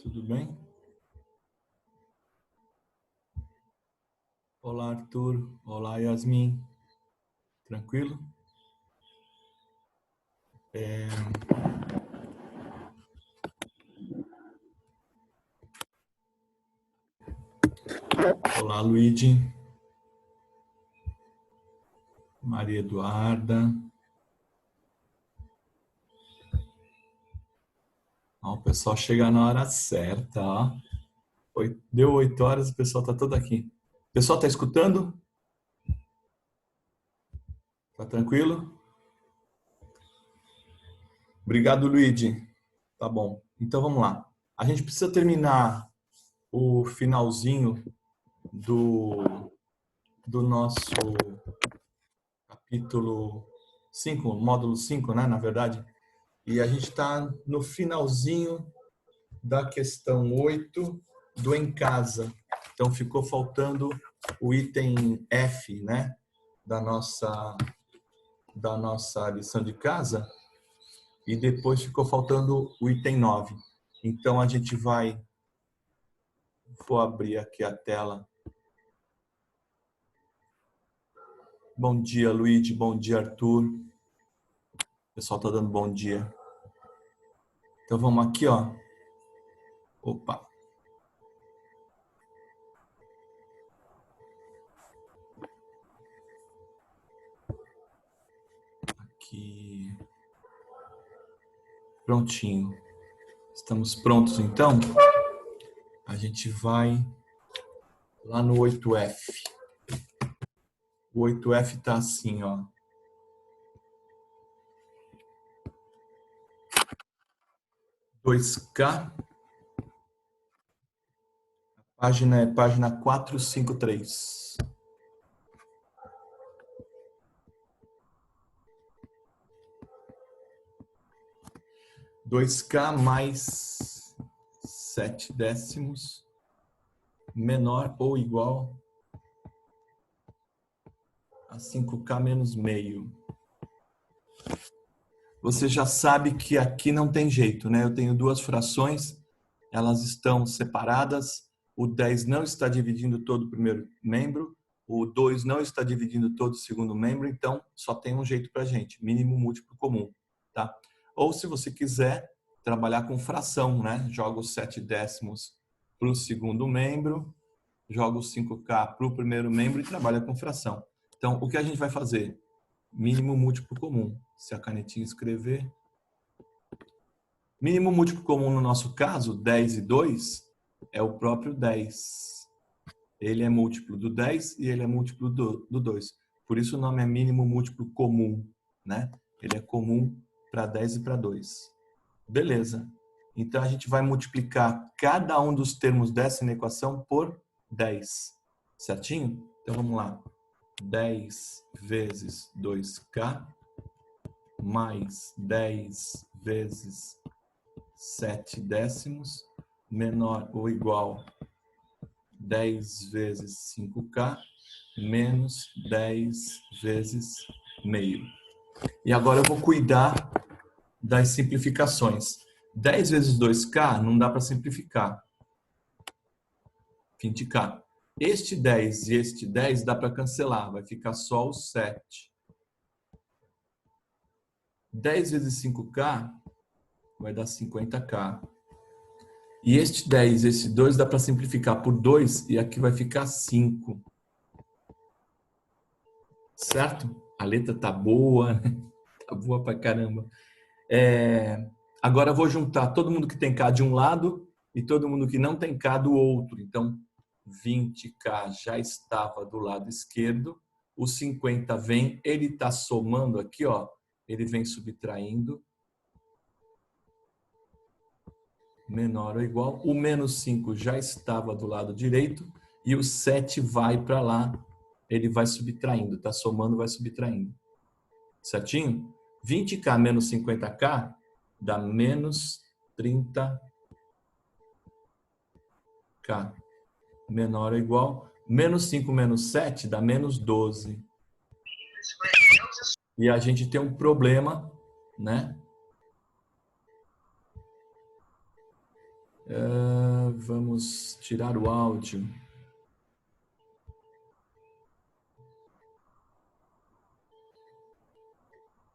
Tudo bem? Olá, Arthur. Olá, Yasmin. Tranquilo? Olá, Luigi. Maria Eduarda. Ó, o pessoal chega na hora certa, ó. Deu 8 horas, o pessoal tá todo aqui. O pessoal tá escutando? Tá tranquilo? Obrigado, Luigi. Tá bom. Então vamos lá. A gente precisa terminar o finalzinho do nosso capítulo 5, módulo 5, né, na verdade. E a gente está no finalzinho da questão 8 do em casa. Então ficou faltando o item F, né, da nossa lição de casa, e depois ficou faltando o item 9. Então a gente vou abrir aqui a tela. Bom dia, Luigi, bom dia, Arthur. O pessoal tá dando bom dia. Então vamos aqui, ó. Opa. Aqui. Prontinho. Estamos prontos, então? A gente vai lá no 8F. O 8F tá assim, ó. Dois k. A página é página 453. 2k mais 7 décimos menor ou igual a 5k menos meio. Você já sabe que aqui não tem jeito, né? Eu tenho duas frações, elas estão separadas. O 10 não está dividindo todo o primeiro membro, o 2 não está dividindo todo o segundo membro, então só tem um jeito para a gente, mínimo múltiplo comum, tá? Ou se você quiser trabalhar com fração, né? Joga os 7 décimos para o segundo membro, joga os 5k para o primeiro membro e trabalha com fração. Então, o que a gente vai fazer? Mínimo múltiplo comum. Se a canetinha escrever. Mínimo múltiplo comum no nosso caso, 10 e 2, é o próprio 10. Ele é múltiplo do 10 e ele é múltiplo do 2. Por isso o nome é mínimo múltiplo comum, né? Ele é comum para 10 e para 2. Beleza. Então a gente vai multiplicar cada um dos termos dessa equação por 10. Certinho? Então vamos lá. 10 vezes 2k mais 10 vezes 7 décimos menor ou igual 10 vezes 5k menos 10 vezes meio. E agora eu vou cuidar das simplificações. 10 vezes 2k não dá para simplificar. 20k. Este 10 e este 10 dá para cancelar, vai ficar só o 7. 10 vezes 5k vai dar 50k. E este 10 e esse 2 dá para simplificar por 2 e aqui vai ficar 5. Certo? A letra tá boa, né? Tá boa pra caramba. Agora eu vou juntar todo mundo que tem k de um lado e todo mundo que não tem k do outro. Então, 20k já estava do lado esquerdo. O 50 vem, ele está somando aqui, ó. Ele vem subtraindo. Menor ou igual. O menos 5 já estava do lado direito. E o 7 vai para lá. Ele vai subtraindo. Está somando, vai subtraindo. Certinho? 20k menos 50k dá menos 30k. Menor ou igual. Menos 5 menos 7 dá menos 12. E a gente tem um problema, né? Vamos tirar o áudio.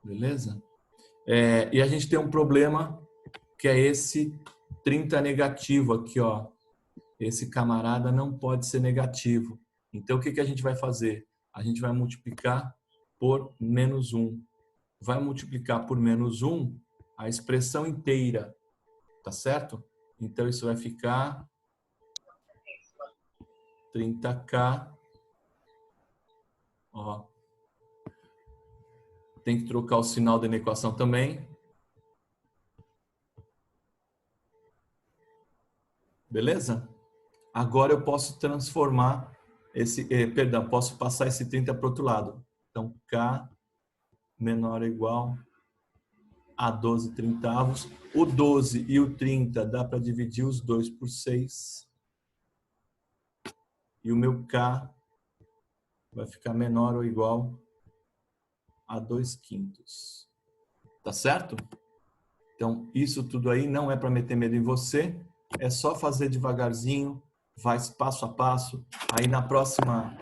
Beleza? E a gente tem um problema que é esse 30 negativo aqui, ó. Esse camarada não pode ser negativo. Então, o que que a gente vai fazer? A gente vai multiplicar por menos 1. Vai multiplicar por menos 1 a expressão inteira, tá certo? Então, isso vai ficar 30k, ó. Tem que trocar o sinal da equação também. Beleza? Agora eu posso transformar posso passar esse 30 para o outro lado. Então, k menor ou igual a 12 trintaavos. O 12 e o 30 dá para dividir os dois por 6. E o meu k vai ficar menor ou igual a 2/5. Tá certo? Então, isso tudo aí não é para meter medo em você. É só fazer devagarzinho, vai passo a passo. Aí na próxima,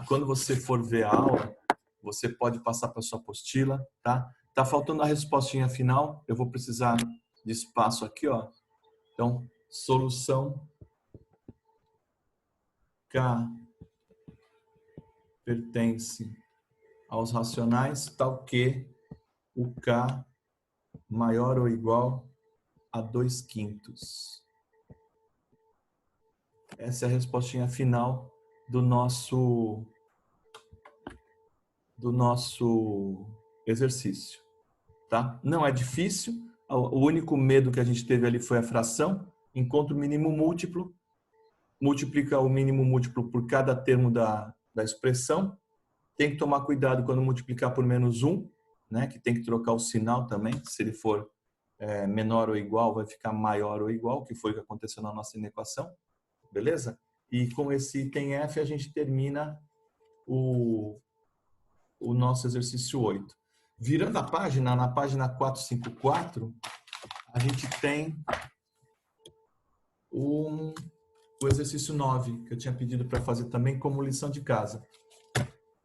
quando você for ver a aula, você pode passar para sua apostila, tá? Tá faltando a respostinha final. Eu vou precisar de espaço aqui, ó. Então, solução K pertence aos racionais, tal que o K maior ou igual a 2/5. Essa é a respostinha final do nosso exercício, tá? Não é difícil. O único medo que a gente teve ali foi a fração. Encontra o mínimo múltiplo, multiplica o mínimo múltiplo por cada termo da expressão. Tem que tomar cuidado quando multiplicar por menos 1, né? Que tem que trocar o sinal também. Se ele for menor ou igual, vai ficar maior ou igual, que foi o que aconteceu na nossa equação. Beleza? E com esse item F a gente termina o nosso exercício 8. Virando a página, na página 454, a gente tem o exercício 9, que eu tinha pedido para fazer também como lição de casa.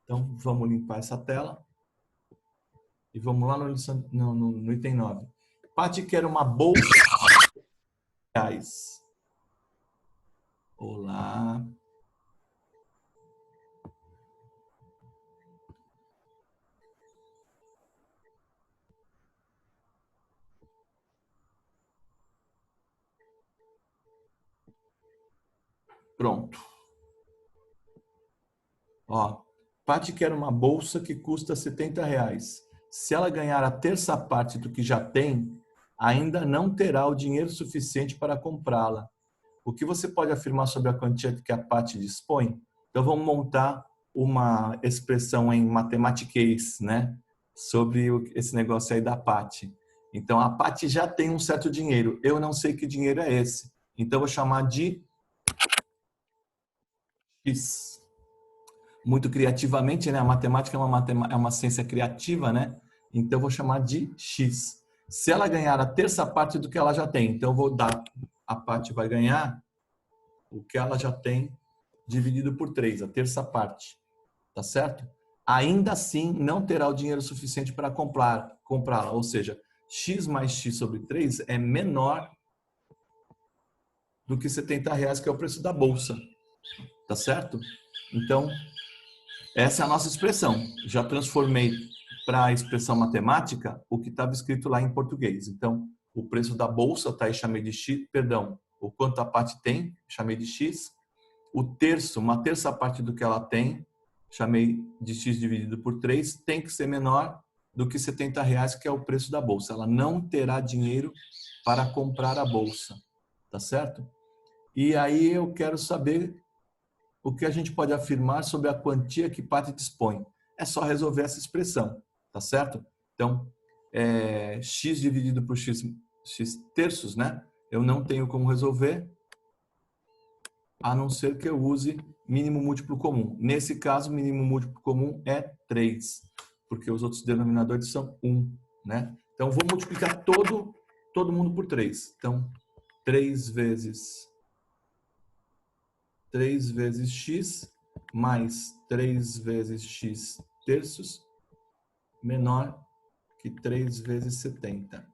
Então, vamos limpar essa tela. E vamos lá no item 9. Paty quer uma bolsa de reais. Olá. Pronto. Ó, Paty quer uma bolsa que custa R$70. Se ela ganhar a terça parte do que já tem, ainda não terá o dinheiro suficiente para comprá-la. O que você pode afirmar sobre a quantia que a Paty dispõe? Então vamos montar uma expressão em matematiquês, né? Sobre esse negócio aí da Paty. Então a Paty já tem um certo dinheiro. Eu não sei que dinheiro é esse. Então eu vou chamar de X. Muito criativamente, né? A matemática é uma ciência criativa, né? Então eu vou chamar de X. Se ela ganhar a terça parte do que ela já tem, então eu vou dar, a Paty vai ganhar o que ela já tem dividido por 3, a terça parte, tá certo? Ainda assim, não terá o dinheiro suficiente para comprá-la, ou seja, x mais x sobre 3 é menor do que R$70, que é o preço da bolsa, tá certo? Então, essa é a nossa expressão. Já transformei para a expressão matemática o que estava escrito lá em português. Então, o preço da bolsa, tá aí, chamei de x, perdão, o quanto a Paty tem, chamei de x. O terço, uma terça parte do que ela tem, chamei de x dividido por 3, tem que ser menor do que R$70, que é o preço da bolsa. Ela não terá dinheiro para comprar a bolsa, tá certo? E aí eu quero saber o que a gente pode afirmar sobre a quantia que Paty dispõe. É só resolver essa expressão, tá certo? Então, x dividido por x terços, né? Eu não tenho como resolver, a não ser que eu use mínimo múltiplo comum. Nesse caso, mínimo múltiplo comum é 3, porque os outros denominadores são 1, né? Então, vou multiplicar todo mundo por 3. Então, 3 vezes x mais 3 vezes x terços menor que 3 vezes 70.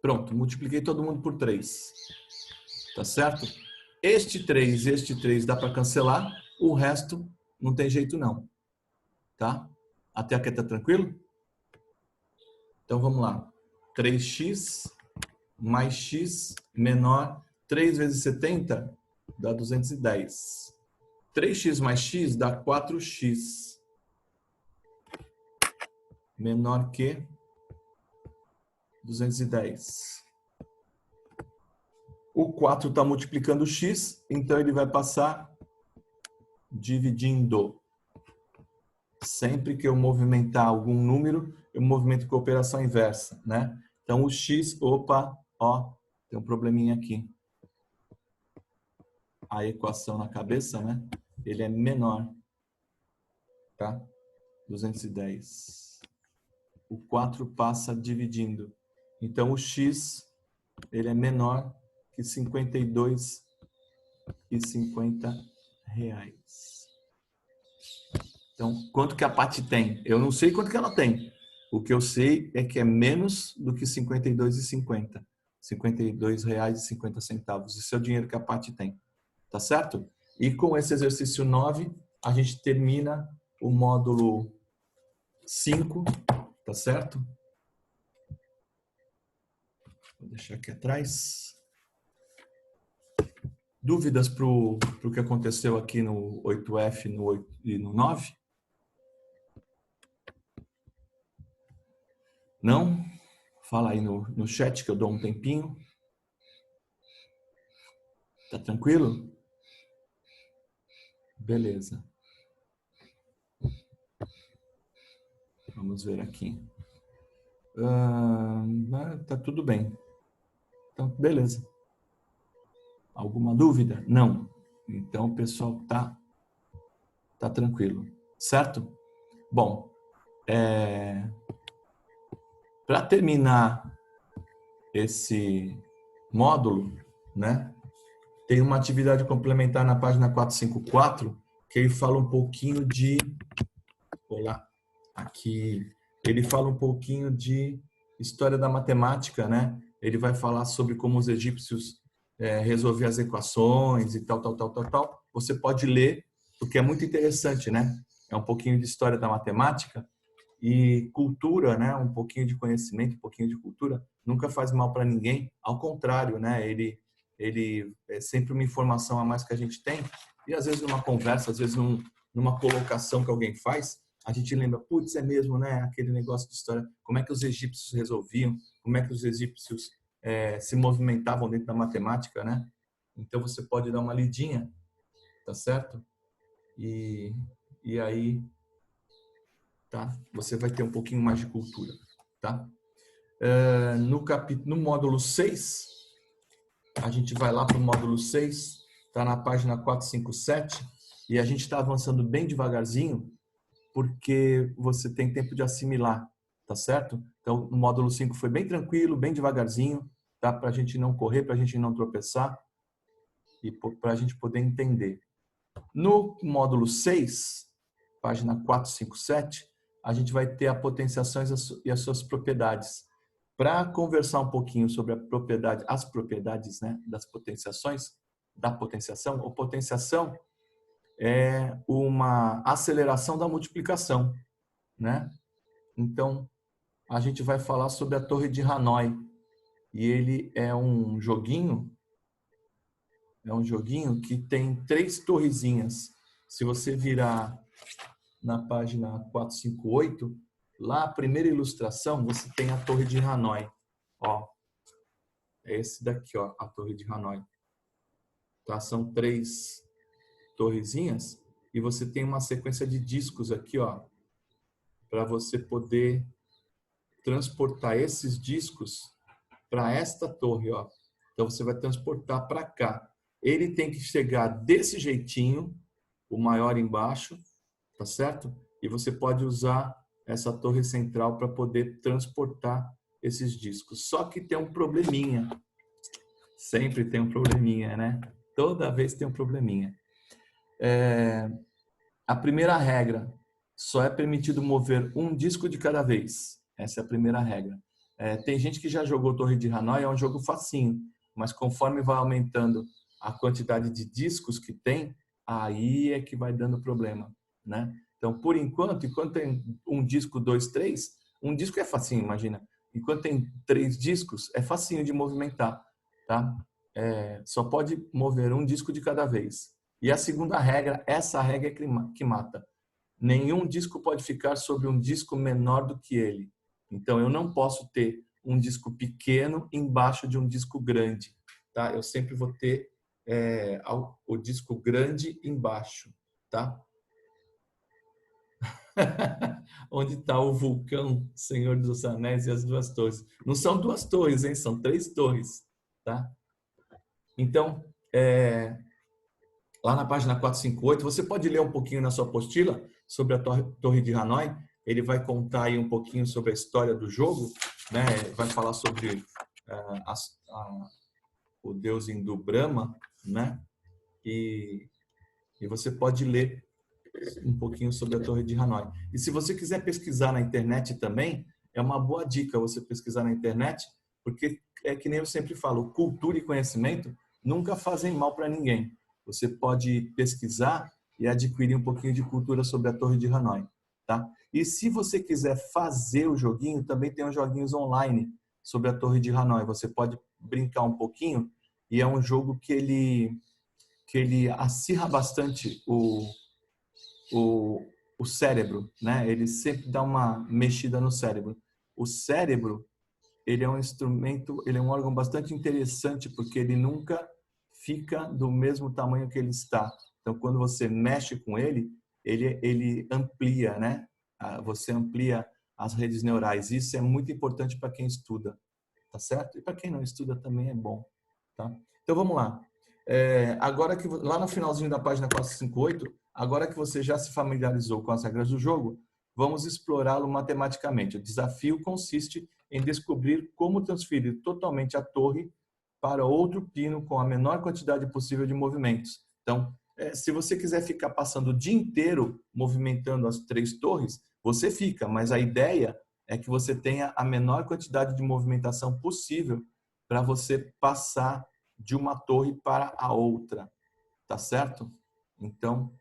Pronto, multipliquei todo mundo por 3. Tá certo? Este 3 e este 3 dá para cancelar, o resto não tem jeito não. Tá? Até aqui tá tranquilo? Então vamos lá. 3x mais x menor 3 vezes 70 dá 210. 3x mais x dá 4x menor que 210. O 4 está multiplicando o x, então ele vai passar dividindo. Sempre que eu movimentar algum número, eu movimento com a operação inversa, né? Então o x, opa, ó, tem um probleminha aqui. A equação na cabeça, né? Ele é menor, tá? 210. O 4 passa dividindo. Então o x, ele é menor que 52,50 reais. Então, quanto que a Paty tem? Eu não sei quanto que ela tem. O que eu sei é que é menos do que 52,50. R$ 52,50. Esse é o dinheiro que a Paty tem. Tá certo? E com esse exercício 9, a gente termina o módulo 5, tá certo? Vou deixar aqui atrás. Dúvidas para o que aconteceu aqui no 8F e no 9? Não? Fala aí no chat que eu dou um tempinho. Tá tranquilo? Beleza. Vamos ver aqui. Tá tudo bem. Então, beleza. Alguma dúvida? Não. Então, o pessoal tá tranquilo. Certo? Bom, para terminar esse módulo, né? Tem uma atividade complementar na página 454, que ele fala um pouquinho de... Olá, aqui. Ele fala um pouquinho de história da matemática, né? Ele vai falar sobre como os egípcios resolviam as equações e tal. Você pode ler, porque é muito interessante, né? É um pouquinho de história da matemática e cultura, né? Um pouquinho de conhecimento, um pouquinho de cultura, nunca faz mal para ninguém. Ao contrário, né? Ele é sempre uma informação a mais que a gente tem. E às vezes numa conversa, às vezes numa colocação que alguém faz, a gente lembra, putz, é mesmo, né? Aquele negócio de história, como é que os egípcios resolviam, como é que os egípcios se movimentavam dentro da matemática, né? Então você pode dar uma lidinha, tá certo? E aí, tá? Você vai ter um pouquinho mais de cultura, tá? No módulo 6, a gente vai lá para o módulo 6, tá na página 457, e a gente está avançando bem devagarzinho, porque você tem tempo de assimilar, tá certo? Então, o módulo 5 foi bem tranquilo, bem devagarzinho, tá? Para a gente não correr, para a gente não tropeçar e para a gente poder entender. No módulo 6, página 457, a gente vai ter a potenciação e as suas propriedades. Para conversar um pouquinho sobre as propriedades, né, das potenciações, da potenciação, a potenciação é uma aceleração da multiplicação, né? Então, a gente vai falar sobre a Torre de Hanoi. E ele é um joguinho que tem 3 torrezinhas. Se você virar na página 458, lá a primeira ilustração, você tem a Torre de Hanoi. Ó, é esse daqui, ó, a Torre de Hanoi. Tá? São 3 torrezinhas e você tem uma sequência de discos aqui, ó, para você poder transportar esses discos para esta torre, ó. Então você vai transportar para cá. Ele tem que chegar desse jeitinho, o maior embaixo, tá certo? E você pode usar essa torre central para poder transportar esses discos. Só que tem um probleminha. Sempre tem um probleminha, né? Toda vez tem um probleminha. A primeira regra, só é permitido mover um disco de cada vez. Essa é a primeira regra. Tem gente que já jogou Torre de Hanoi, é um jogo facinho, mas conforme vai aumentando a quantidade de discos que tem, aí é que vai dando problema, né? Então, por enquanto tem um disco, dois, três, um disco é facinho, imagina. Enquanto tem 3 discos, é facinho de movimentar, tá? Só pode mover um disco de cada vez. E a segunda regra, essa regra é que mata. Nenhum disco pode ficar sobre um disco menor do que ele. Então, eu não posso ter um disco pequeno embaixo de um disco grande, tá? Eu sempre vou ter o disco grande embaixo, tá? Onde está o vulcão Senhor dos Anéis e as 2 torres? Não são 2 torres, hein? São 3 torres, tá? Então, lá na página 458, você pode ler um pouquinho na sua apostila sobre a Torre de Hanoi. Ele vai contar aí um pouquinho sobre a história do jogo, né? Vai falar sobre o deus hindu Brahma, né? E você pode ler um pouquinho sobre a Torre de Hanoi. E se você quiser pesquisar na internet também, é uma boa dica você pesquisar na internet, porque é que nem eu sempre falo, cultura e conhecimento nunca fazem mal para ninguém. Você pode pesquisar e adquirir um pouquinho de cultura sobre a Torre de Hanoi, tá? E se você quiser fazer o joguinho, também tem uns joguinhos online sobre a Torre de Hanoi. Você pode brincar um pouquinho e é um jogo que ele acirra bastante o cérebro, né? Ele sempre dá uma mexida no cérebro. O cérebro, ele é um instrumento, ele é um órgão bastante interessante porque ele nunca fica do mesmo tamanho que ele está. Então, quando você mexe com ele, ele amplia, né? Você amplia as redes neurais. Isso é muito importante para quem estuda, tá certo? E para quem não estuda também é bom, tá? Então, vamos lá. Agora que lá no finalzinho da página 458, agora que você já se familiarizou com as regras do jogo, vamos explorá-lo matematicamente. O desafio consiste em descobrir como transferir totalmente a torre para outro pino com a menor quantidade possível de movimentos. Então, se você quiser ficar passando o dia inteiro movimentando as 3 torres, você fica, mas a ideia é que você tenha a menor quantidade de movimentação possível para você passar de uma torre para a outra, tá certo? Então,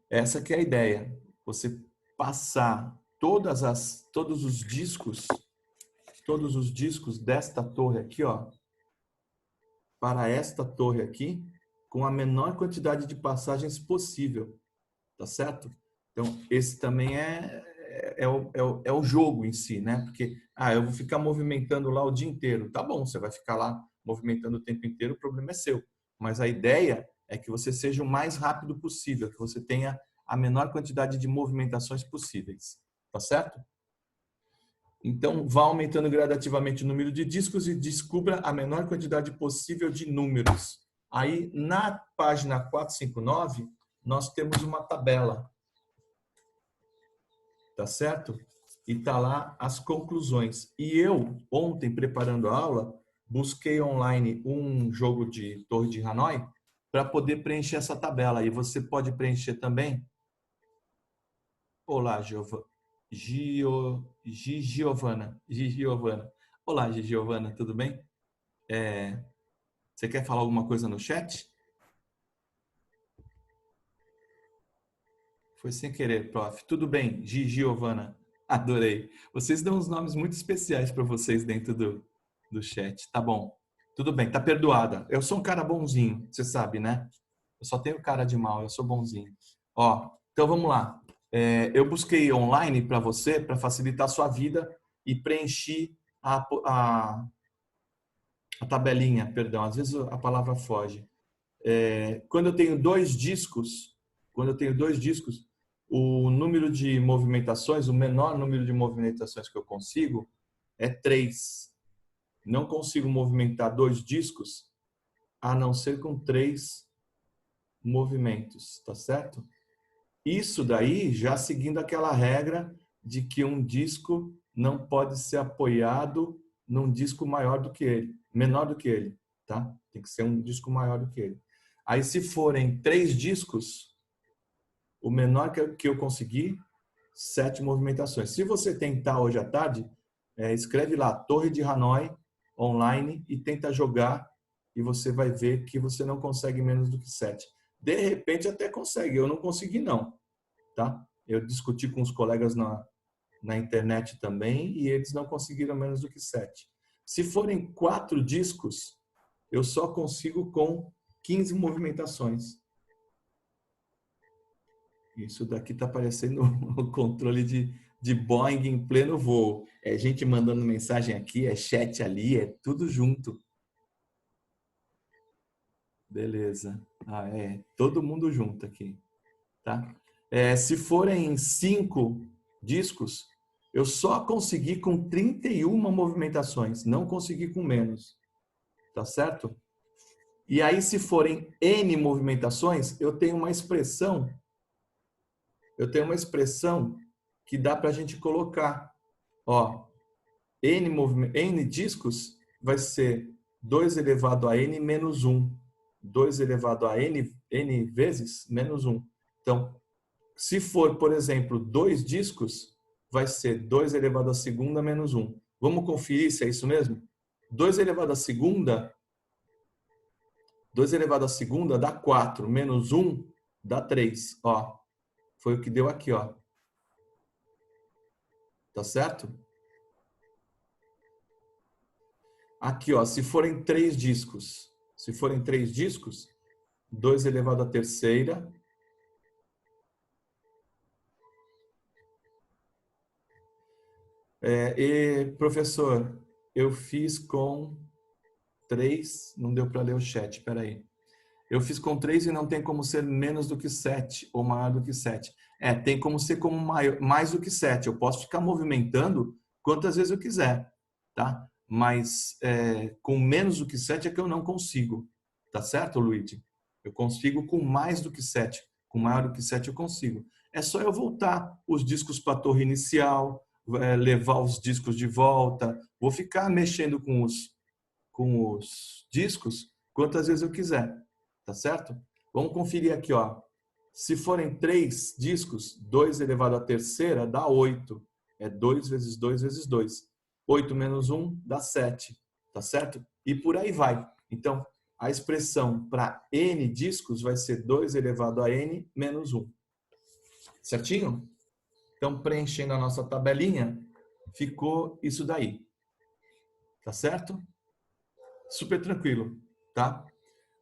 essa que é a ideia. Você passar todos os discos desta torre aqui, ó, para esta torre aqui, com a menor quantidade de passagens possível, tá certo? Então, esse também é o jogo em si, né? Porque, eu vou ficar movimentando lá o dia inteiro. Tá bom, você vai ficar lá movimentando o tempo inteiro, o problema é seu. Mas a ideia é que você seja o mais rápido possível, que você tenha a menor quantidade de movimentações possíveis. Tá certo? Então, vá aumentando gradativamente o número de discos e descubra a menor quantidade possível de números. Aí, na página 459, nós temos uma tabela, tá certo? E tá lá as conclusões. E eu, ontem, preparando a aula, busquei online um jogo de Torre de Hanoi para poder preencher essa tabela. E você pode preencher também. Olá, Giovana. Olá, Giovana, tudo bem? Você quer falar alguma coisa no chat? Foi sem querer, prof. Tudo bem, Giovana. Adorei. Vocês dão uns nomes muito especiais para vocês dentro do chat. Tá bom. Tudo bem, tá perdoada. Eu sou um cara bonzinho, você sabe, né? Eu só tenho cara de mal, eu sou bonzinho. Ó, então vamos lá. Eu busquei online para você, para facilitar a sua vida, e preenchi a tabelinha, perdão, às vezes a palavra foge. Quando eu tenho 2 discos, o número de movimentações, o menor número de movimentações que eu consigo é 3. Não consigo movimentar 2 discos a não ser com 3 movimentos, tá certo? Isso daí já seguindo aquela regra de que um disco não pode ser apoiado num disco maior do que ele, menor do que ele, tá? Tem que ser um disco maior do que ele. Aí, se forem 3 discos, o menor que eu conseguir, 7 movimentações. Se você tentar hoje à tarde, escreve lá Torre de Hanoi online e tenta jogar e você vai ver que você não consegue menos do que 7. De repente até consegue, eu não consegui não, tá? Eu discuti com os colegas na internet também e eles não conseguiram menos do que 7. Se forem 4 discos, eu só consigo com 15 movimentações. Isso daqui está parecendo o controle de Boeing em pleno voo. É gente mandando mensagem aqui, é chat ali, é tudo junto. Beleza. Todo mundo junto aqui. Tá? Se forem 5 discos, eu só consegui com 31 movimentações, não consegui com menos. Tá certo? E aí, se forem N movimentações, eu tenho uma expressão que dá para a gente colocar. Ó, N discos vai ser 2 elevado a N menos 1. 2 elevado a N vezes menos 1. Então, se for, por exemplo, 2 discos, vai ser 2 elevado à segunda menos 1. Vamos conferir se é isso mesmo? 2 elevado à segunda dá 4, menos 1 dá 3. Ó, foi o que deu aqui, ó. Tá certo? Aqui, ó, se forem 3 discos, 2 elevado à terceira. E, professor, eu fiz com 3, não deu para ler o chat, espera aí. Eu fiz com 3 e não tem como ser menos do que 7 ou maior do que 7. Tem como ser como mais do que 7. Eu posso ficar movimentando quantas vezes eu quiser, tá? Mas com menos do que 7 é que eu não consigo. Tá certo, Luigi? Eu consigo com mais do que 7. Com maior do que 7 eu consigo. É só eu voltar os discos para a torre inicial, levar os discos de volta. Vou ficar mexendo com os discos quantas vezes eu quiser. Tá certo? Vamos conferir aqui, ó. Se forem 3 discos, 2 elevado à terceira dá 8. É 2 vezes 2 vezes 2. 8 menos 1 dá 7. Tá certo? E por aí vai. Então, a expressão para N discos vai ser 2 elevado a N menos 1. Certinho? Então, preenchendo a nossa tabelinha, ficou isso daí. Tá certo? Super tranquilo, tá?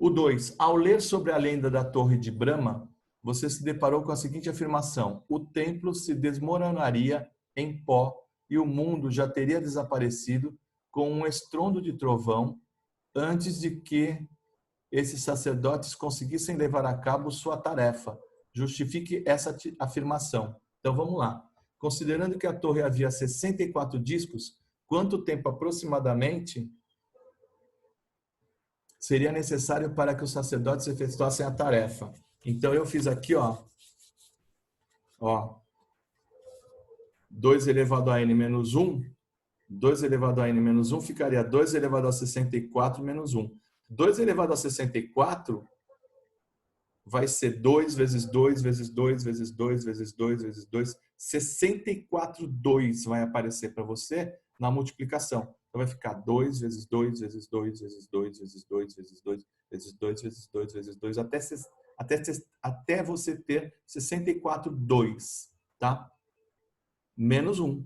O 2. Ao ler sobre a lenda da Torre de Brahma, você se deparou com a seguinte afirmação: o templo se desmoronaria em pó e o mundo já teria desaparecido com um estrondo de trovão antes de que esses sacerdotes conseguissem levar a cabo sua tarefa. Justifique essa afirmação. Então vamos lá. Considerando que a torre havia 64 discos, quanto tempo aproximadamente seria necessário para que os sacerdotes efetuassem a tarefa? Então eu fiz aqui, ó, 2 elevado a n menos 1, 2 elevado a n menos 1 ficaria 2 elevado a 64 menos 1. 2 elevado a 64 vai ser 2 vezes 2 vezes 2 vezes 2 vezes 2 vezes 2. 64 2 vai aparecer para você na multiplicação. Então vai ficar 2 vezes 2 vezes 2 vezes 2 vezes 2 vezes 2 vezes 2 vezes 2 vezes 2 até você ter 64 2, tá? Menos 1.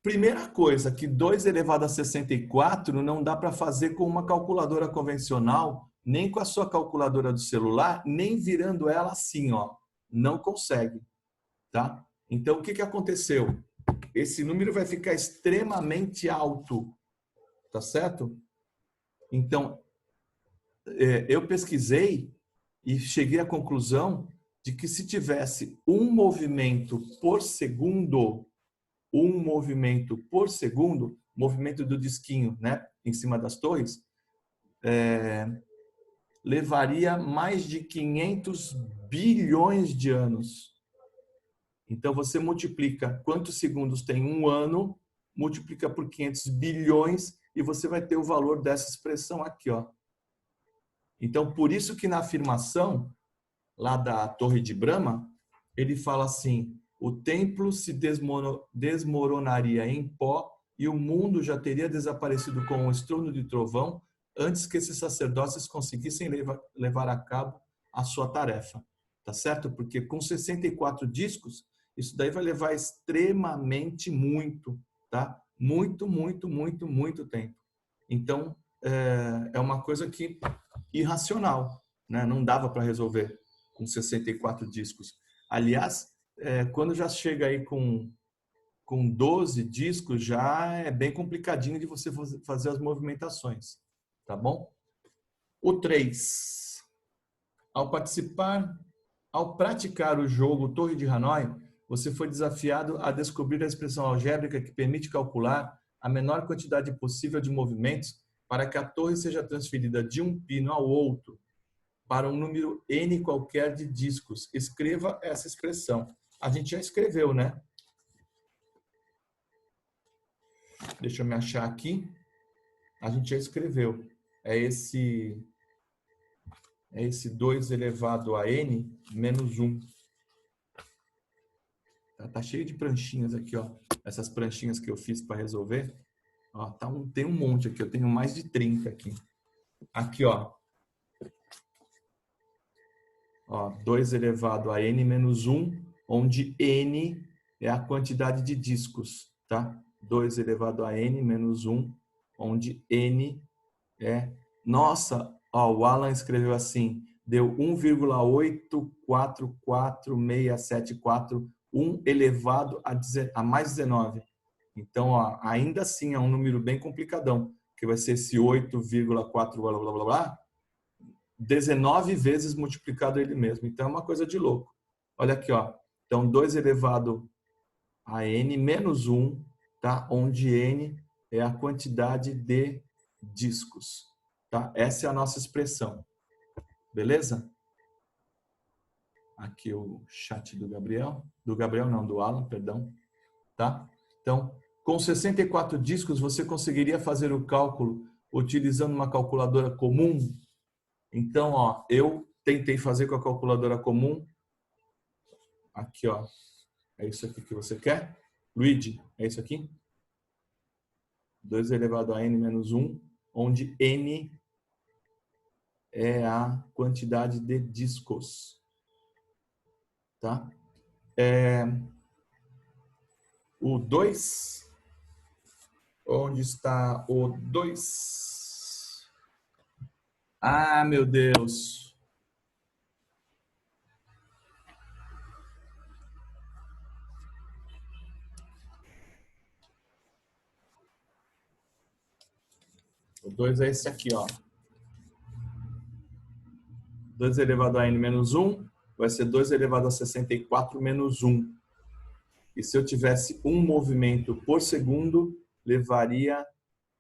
Primeira coisa, que 2 elevado a 64 não dá para fazer com uma calculadora convencional, nem com a sua calculadora do celular, nem virando ela assim, ó. Não consegue, tá? Então, o que aconteceu? Esse número vai ficar extremamente alto, tá certo? Então, eu pesquisei e cheguei à conclusão de que se tivesse um movimento por segundo, movimento do disquinho, né, em cima das torres, levaria mais de 500 bilhões de anos. Então, você multiplica quantos segundos tem um ano multiplica por 500 bilhões e você vai ter o valor dessa expressão aqui, ó. Então, por isso que na afirmação lá da Torre de Brahma, ele fala assim: o templo se desmoronaria em pó e o mundo já teria desaparecido com um estrondo de trovão antes que esses sacerdotes conseguissem levar a cabo a sua tarefa. Tá certo? Porque com 64 discos, isso daí vai levar extremamente muito, tá? Muito, muito, muito, muito tempo. Então, é uma coisa que irracional, né? Não dava para resolver com 64 discos. Aliás, quando já chega aí com 12 discos, já é bem complicadinho de você fazer as movimentações, tá bom? O 3. Ao praticar o jogo Torre de Hanoi, você foi desafiado a descobrir a expressão algébrica que permite calcular a menor quantidade possível de movimentos para que a torre seja transferida de um pino ao outro para um número n qualquer de discos. Escreva essa expressão. A gente já escreveu, né? Deixa eu me achar aqui. A gente já escreveu. É esse 2 elevado a n menos 1. Tá cheio de pranchinhas aqui, ó. Essas pranchinhas que eu fiz para resolver. Ó, tem um monte aqui. Eu tenho mais de 30 aqui. Aqui, ó. 2 elevado a n menos 1, onde n é a quantidade de discos, tá? 2 elevado a n menos 1, onde n é... Nossa, ó, o Alan escreveu assim, deu 1,844674, 1 elevado a mais 19. Então, ó, ainda assim é um número bem complicadão, que vai ser esse 8,4 blá, blá, blá, blá, 19 vezes multiplicado ele mesmo. Então, é uma coisa de louco. Olha aqui, ó. Então, 2 elevado a n menos 1, tá? Onde n é a quantidade de discos, tá? Essa é a nossa expressão. Beleza? Aqui o chat do Gabriel. Do Gabriel, não, do Alan, perdão. Tá? Então, com 64 discos, você conseguiria fazer o cálculo utilizando uma calculadora comum? Então, ó, eu tentei fazer com a calculadora comum. Aqui, ó. É isso aqui que você quer? Luigi, é isso aqui? 2 elevado a n menos 1, onde n é a quantidade de discos. Tá? O 2. Onde está o 2? Ah, meu Deus. O 2 é esse aqui, ó. 2 elevado a n menos 1 vai ser 2 elevado a 64 menos 1. E se eu tivesse um movimento por segundo, levaria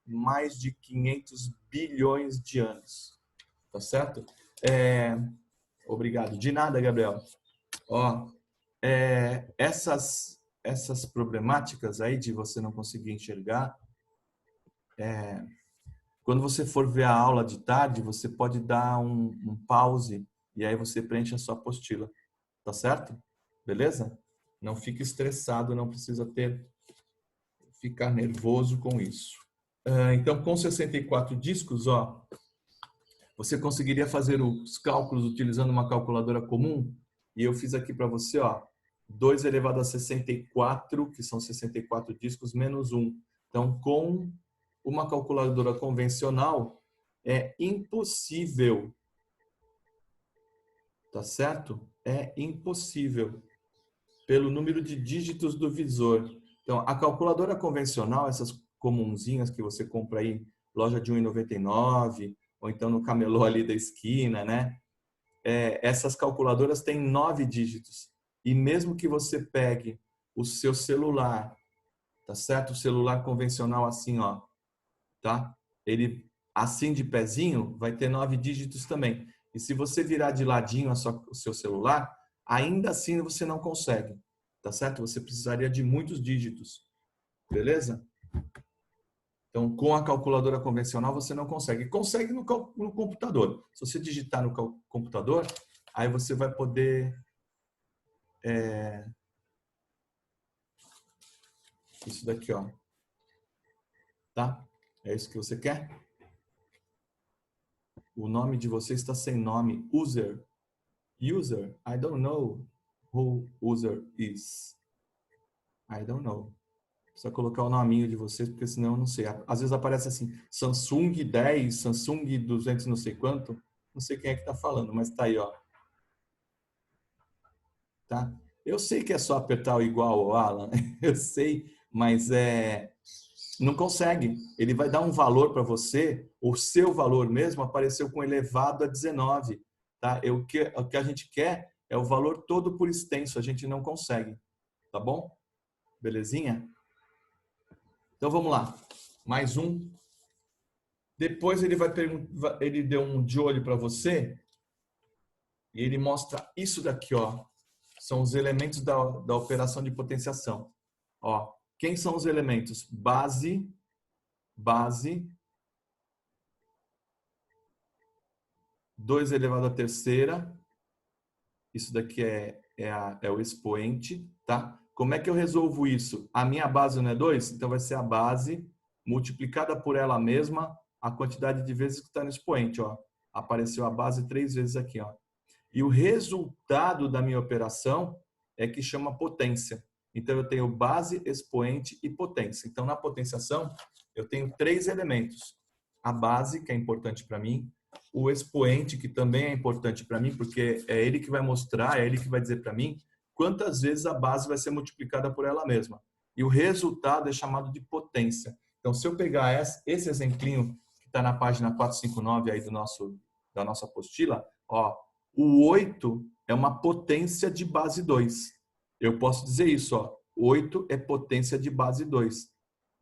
mais de 500 bilhões de anos. Tá certo? Obrigado. De nada, Gabriel. Ó, essas problemáticas aí de você não conseguir enxergar, quando você for ver a aula de tarde, você pode dar um pause e aí você preenche a sua apostila. Tá certo? Beleza? Não fique estressado, não precisa ficar nervoso com isso. Então, com 64 discos, ó, você conseguiria fazer os cálculos utilizando uma calculadora comum? E eu fiz aqui para você, ó, 2 elevado a 64, que são 64 discos, menos 1. Então, com uma calculadora convencional, é impossível. Tá certo? É impossível. Pelo número de dígitos do visor. Então, a calculadora convencional, essas comunzinhas que você compra aí, loja de R$1,99, ou então no camelô ali da esquina, né? Essas calculadoras têm 9 dígitos. E mesmo que você pegue o seu celular, tá certo? O celular convencional assim, ó, tá? Ele assim de pezinho vai ter 9 dígitos também. E se você virar de ladinho o seu celular, ainda assim você não consegue, tá certo? Você precisaria de muitos dígitos, beleza? Então, com a calculadora convencional, você não consegue. Consegue no computador. Se você digitar no computador, aí você vai poder... Isso daqui, ó. Tá? É isso que você quer? O nome de você está sem nome. User. User. I don't know who user is. I don't know. Precisa colocar o nominho de vocês, porque senão eu não sei. Às vezes aparece assim, Samsung 10, Samsung 200 não sei quanto. Não sei quem é que está falando, mas tá aí, ó. Tá? Eu sei que é só apertar o igual, Alan. Eu sei, mas não consegue. Ele vai dar um valor para você, o seu valor mesmo apareceu com elevado a 19. Tá? O que a gente quer é o valor todo por extenso, a gente não consegue. Tá bom? Belezinha? Então vamos lá. Mais um. Depois ele vai perguntar, ele deu um de olho para você e ele mostra isso daqui, ó. São os elementos da operação de potenciação. Ó, quem são os elementos? Base, 2 elevado à terceira. Isso daqui é o expoente, tá? Como é que eu resolvo isso? A minha base não é 2? Então vai ser a base multiplicada por ela mesma, a quantidade de vezes que está no expoente, ó. Apareceu a base 3 vezes aqui, ó. E o resultado da minha operação é que chama potência. Então, eu tenho base, expoente e potência. Então, na potenciação, eu tenho 3 elementos. A base, que é importante para mim. O expoente, que também é importante para mim, porque é ele que vai mostrar, é ele que vai dizer para mim quantas vezes a base vai ser multiplicada por ela mesma. E o resultado é chamado de potência. Então, se eu pegar esse exemplinho que está na página 459 aí da nossa apostila, ó, o 8 é uma potência de base 2. Eu posso dizer isso, ó. 8 é potência de base 2.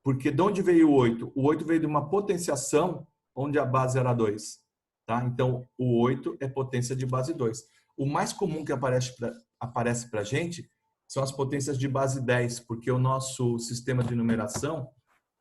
Porque de onde veio o 8? O 8 veio de uma potenciação onde a base era 2. Tá? Então, o 8 é potência de base 2. O mais comum que aparece para a gente são as potências de base 10, porque o nosso sistema de numeração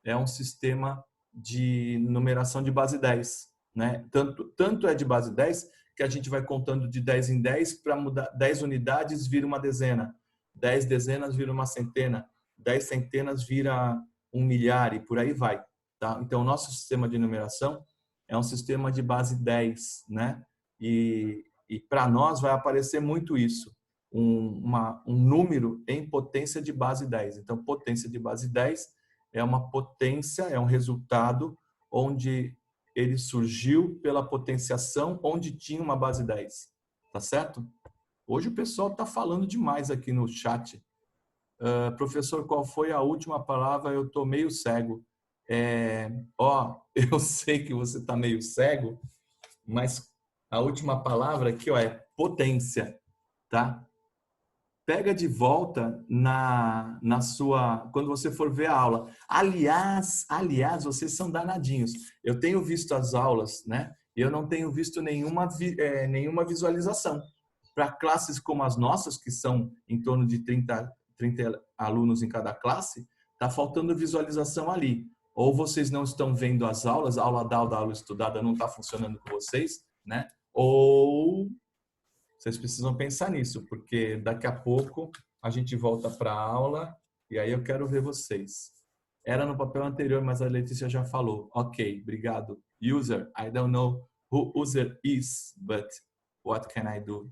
é um sistema de numeração de base 10. Né? Tanto é de base 10 que a gente vai contando de 10 em 10 para mudar 10 unidades vira uma dezena, 10 dezenas vira uma centena, 10 centenas vira um milhar e por aí vai. Tá? Então, o nosso sistema de numeração é um sistema de base 10, né? E para nós vai aparecer muito isso, um número em potência de base 10. Então, potência de base 10 é uma potência, é um resultado onde ele surgiu pela potenciação onde tinha uma base 10. Tá certo? Hoje o pessoal está falando demais aqui no chat. Professor, qual foi a última palavra? Eu estou meio cego. Eu sei que você está meio cego, mas a última palavra aqui, ó, é potência, tá? Pega de volta na sua quando você for ver a aula. Aliás, vocês são danadinhos. Eu tenho visto as aulas, né? E eu não tenho visto nenhuma visualização. Para classes como as nossas, que são em torno de 30 alunos em cada classe, tá faltando visualização ali. Ou vocês não estão vendo as aulas, a aula dada, a aula estudada não está funcionando com vocês, né? Ou vocês precisam pensar nisso, porque daqui a pouco a gente volta para a aula e aí eu quero ver vocês. Era no papel anterior, mas a Letícia já falou. Ok, obrigado. User, I don't know who user is, but what can I do?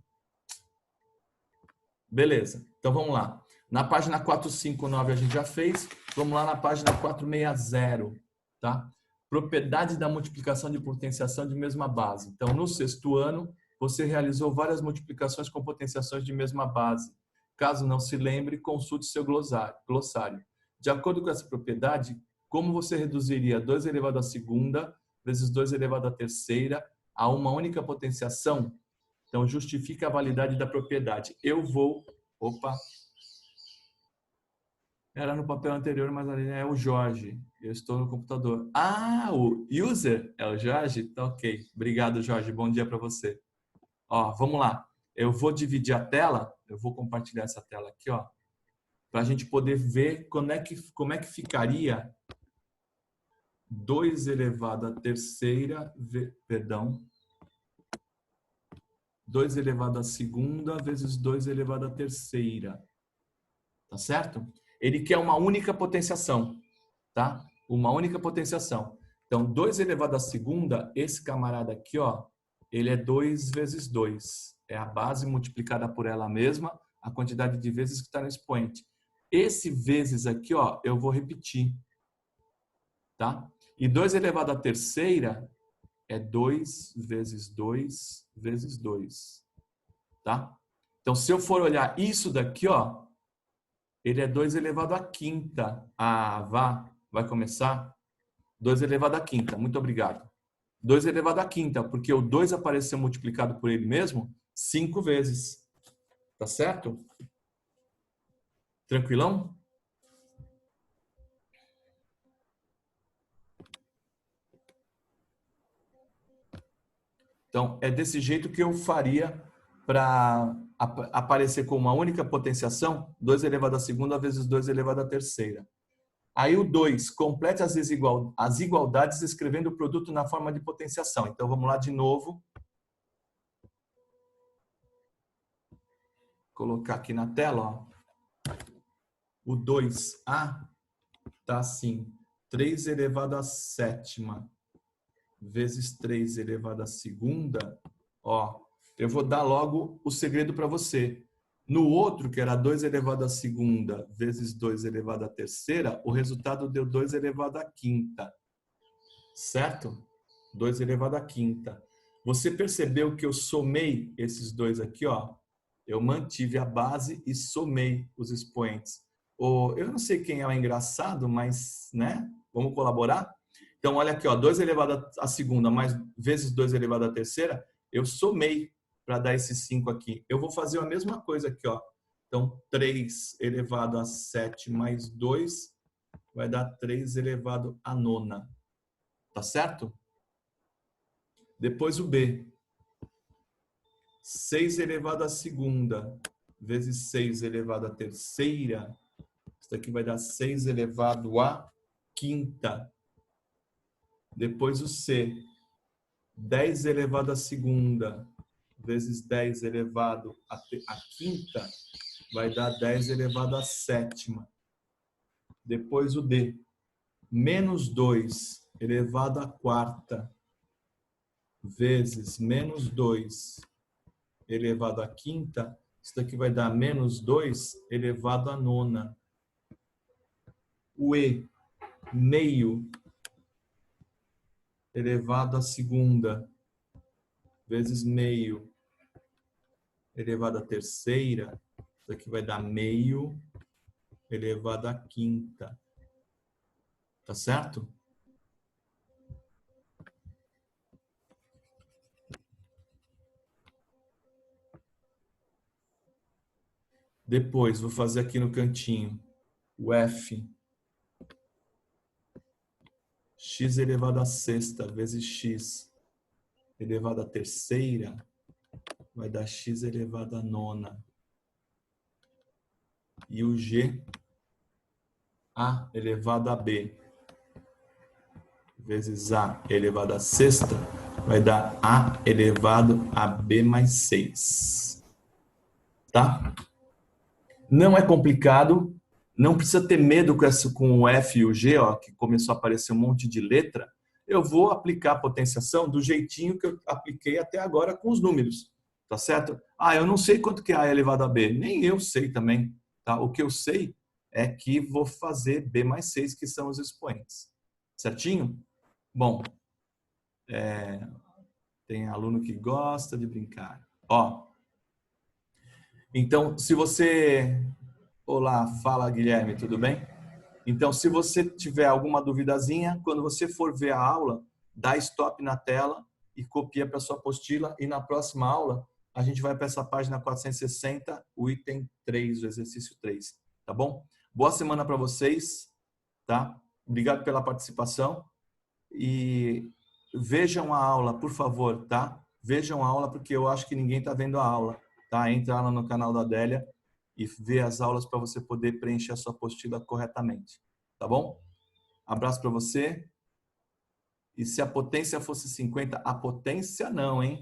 Beleza, então vamos lá. Na página 459 a gente já fez. Vamos lá na página 460, tá? Propriedade da multiplicação de potenciação de mesma base. Então, no 6º ano, você realizou várias multiplicações com potenciações de mesma base. Caso não se lembre, consulte seu glossário. De acordo com essa propriedade, como você reduziria 2 elevado à segunda vezes 2 elevado à terceira a uma única potenciação? Então, justifica a validade da propriedade. Opa! Era no papel anterior, mas ali é o Jorge. Eu estou no computador. Ah, o user é o Jorge? Tá ok. Obrigado, Jorge. Bom dia para você. Ó, vamos lá. Eu vou dividir a tela. Eu vou compartilhar essa tela aqui, ó, para a gente poder ver como é que ficaria 2 elevado à terceira, perdão, 2 elevado à segunda vezes 2 elevado à terceira. Tá certo? Ele quer uma única potenciação, tá? Uma única potenciação. Então, 2 elevado à segunda, esse camarada aqui, ó, ele é 2 vezes 2. É a base multiplicada por ela mesma, a quantidade de vezes que está no expoente. Esse vezes aqui, ó, eu vou repetir, tá? E 2 elevado à terceira é 2 vezes 2 vezes 2, tá? Então, se eu for olhar isso daqui, ó, ele é 2 elevado à quinta. Ah, vai começar? 2 elevado à quinta, muito obrigado. 2 elevado à quinta, porque o 2 apareceu multiplicado por ele mesmo 5 vezes. Tá certo? Tranquilão? Então, é desse jeito que eu faria para aparecer com uma única potenciação, 2 elevado à segunda vezes 2 elevado à terceira. Aí o 2, complete as igualdades escrevendo o produto na forma de potenciação. Então, vamos lá de novo. Colocar aqui na tela, ó. O 2A está assim, 3 elevado à sétima vezes 3 elevado à segunda, ó, eu vou dar logo o segredo para você. No outro, que era 2 elevado à segunda vezes 2 elevado à terceira, o resultado deu 2 elevado à quinta. Certo? 2 elevado à quinta. Você percebeu que eu somei esses dois aqui, ó? Eu mantive a base e somei os expoentes. Eu não sei quem é o engraçado, mas, né? Vamos colaborar? Então, olha aqui, ó, 2 elevado à segunda mais vezes 2 elevado à terceira, eu somei para dar esses 5 aqui. Eu vou fazer a mesma coisa aqui, ó. Então, 3 elevado a 7 mais 2 vai dar 3 elevado à nona. Tá certo? Depois o B. 6 elevado à segunda vezes 6 elevado à terceira. Isso daqui vai dar 6 elevado à quinta. Depois o C. 10 elevado à segunda vezes 10 elevado à quinta vai dar 10 elevado à sétima. Depois o D. Menos 2 elevado à quarta vezes menos 2 elevado à quinta, isso daqui vai dar menos 2 elevado à nona. O E, meio elevado à segunda, vezes meio elevado à terceira, isso daqui vai dar meio elevado à quinta. Tá certo? Depois, vou fazer aqui no cantinho o F. X elevado à sexta vezes x elevado à terceira vai dar x elevado à nona. E o G, A elevado a B vezes A elevado à sexta vai dar A elevado a B mais 6. Tá? Não é complicado, não precisa ter medo com o F e o G, ó, que começou a aparecer um monte de letra. Eu vou aplicar a potenciação do jeitinho que eu apliquei até agora com os números, tá certo? Ah, eu não sei quanto que é A elevado a B, nem eu sei também, tá? O que eu sei é que vou fazer B mais 6, que são os expoentes, certinho? Bom, tem aluno que gosta de brincar. Ó, então, se você... Olá, fala Guilherme, tudo bem? Então, se você tiver alguma duvidazinha, quando você for ver a aula, dá stop na tela e copia para sua apostila. E na próxima aula, a gente vai para essa página 460, o item 3, o exercício 3. Tá bom? Boa semana para vocês, tá? Obrigado pela participação. E vejam a aula, por favor, tá? Vejam a aula, porque eu acho que ninguém está vendo a aula, tá? Entra lá no canal da Adélia e vê as aulas para você poder preencher a sua apostila corretamente, tá bom? Abraço para você E se a potência fosse 50, a potência não, hein?